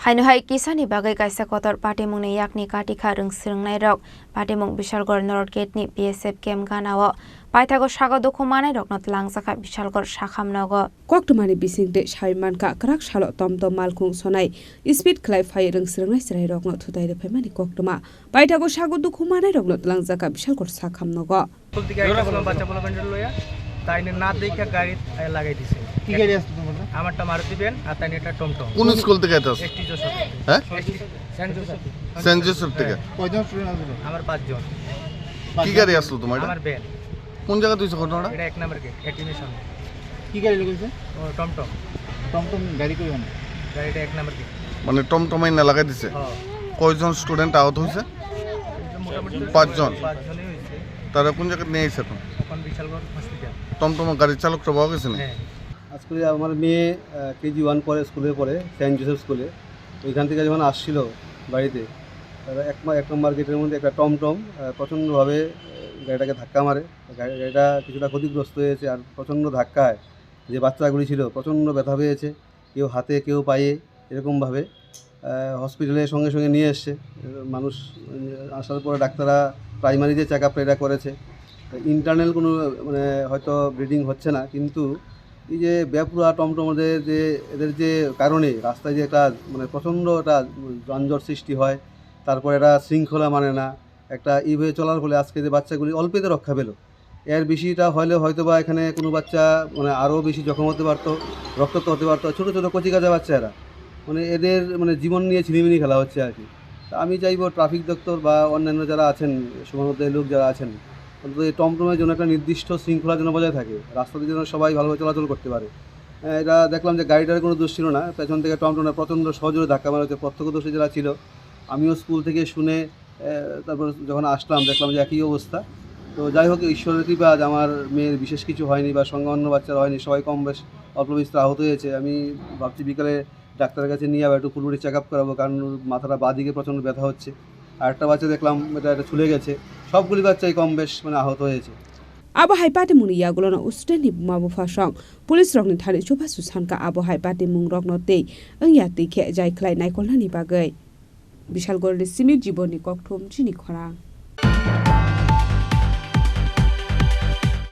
Haino Kisa ni Bagwi Kaisa Kotor Patimnungni Yakni Katikha Rwngswrwngnairok Patimnung Bishalgor Northgate ni BSF Camp Ganao Paithago Shago Dokumannairok not Langsaka Bishalgor Shakhamnago Koktumani Bisingde Shaimanka Krak Shalo Tomtom Malkung Sonai Speed Clive Fire Rwngswrwngnairok not Tudai the Pemani Koktuma Paithago Shago Dokumannairok not Langsaka Bishalgor Shakhamnago তাইনে না দেখা গাড়ি লাগাই দিছে কি গাড়ি আসছে তোমার আমারটা মারুতি ভ্যান আর তাইনে এটা টমটম কোন স্কুল থেকে আইতাছ এসটি জোসেফ হ্যাঁ সেন্ট জোসেফ থেকে কয়জন স্টুডেন্ট আসলো আমার 5 জন কি গাড়ি আসলো তোমার আমার ভ্যান কোন জায়গা তুইছ ঘটনাটা এটা 1 নাম্বার গেট এটিএমের সামনে কি গাড়ি লাগাইছে ও টমটম টমটম গাড়ি কই মানে গাড়িটা 1 নাম্বার গেট মানে টমটমই না লাগাই দিছে হ্যাঁ কয়জন স্টুডেন্ট আহত হইছে মোটামুটি 5 জন জনই হইছে তারা কোন জায়গা নিয়ে আইছে এখন বিশালগড় হসপিটাল টমটম গাড়ির চালকটা পাওয়া গেছে না আজকে আমার মেয়ে কেজি 1 পরে স্কুলে পড়ে সেন্ট জোসেফ স্কুলে ওইখান থেকে যখন আসছিল বাড়িতে তারা এক নম্বর গেটের মধ্যে একটা টমটম প্রচণ্ডভাবে গাড়িটাকে ধাক্কা মারে গাড়িটা কিছুটা ক্ষতিগ্রস্ত হয়েছে আর প্রচণ্ড ধাক্কায় যে বাচ্চাগুলি ছিল প্রচণ্ড ব্যথা পেয়েছে কেউ হাতে কেউ পায়ে এরকমভাবে হসপিটালে সঙ্গে সঙ্গে নিয়ে এসছে মানুষ আসার পরে ডাক্তাররা প্রাইমারি যে চেক আপটা এটা করেছে ইন্টারনাল কোনো মানে হয়তো ব্লিডিং হচ্ছে না কিন্তু এই যে বেপুরা টমটমদের যে এদের যে কারণে রাস্তায় যে একটা মানে প্রচণ্ড একটা যানজট সৃষ্টি হয় তারপর এটা শৃঙ্খলা মানে না একটা এইভাবে চলার ফলে আজকে যে বাচ্চাগুলি অল্পেতে রক্ষা পেল এর বেশিটা হলে হয়তো বা এখানে কোনো বাচ্চা মানে আরও বেশি জখম হতে পারতো রক্তাক্ত হতে পারতো ছোটো ছোটো কচিকাচা বাচ্চারা মানে এদের মানে জীবন নিয়ে ছিনিমিনি খেলা হচ্ছে আর কি আমি চাইবো ট্রাফিক দপ্তর বা অন্যান্য যারা আছেন সমাজের লোক যারা আছেন অন্তত এই টমটমের জন্য একটা নির্দিষ্ট শৃঙ্খলা যেন বজায় থাকে রাস্তাতে যেন সবাই ভালোভাবে চলাচল করতে পারে এটা দেখলাম যে গাড়িটার কোনো দোষ ছিল না পেছন থেকে টমটমে প্রচণ্ড সহজে ধাক্কা মারা হচ্ছে প্রত্যক্ষদর্শী যারা ছিল আমিও স্কুল থেকে শুনে তারপর যখন আসলাম দেখলাম যে একই অবস্থা তো যাই হোক ঈশ্বরের কৃপা আজ আমার মেয়ের বিশেষ কিছু হয়নি বা সঙ্গে অন্য বাচ্চারা হয়নি সবাই কম বেশ অল্প বিস্তর আহত হয়েছে আমি ভাবছি বিকালে ডাক্তারের কাছে নিয়ে যাবো একটু ফুলবুড়ি চেক আপ করাবো কারণ মাথাটা বাঁদিকে প্রচণ্ড ব্যথা হচ্ছে আর একটা বাচ্চা দেখলাম এটা ছুলে গেছে সবগুলি বাচ্চাই কম বেশ মানে আহত হয়েছে Abohai Patimnungni Yagolona Usteni Mabu Fashong Police Rokni Thani Chupa Susanka Abohai Patimnung Rokno Te Yati Ke Jai Klai Naikolani Bagwi Bishalgor Simit Jiboni Koktum Chini Khorang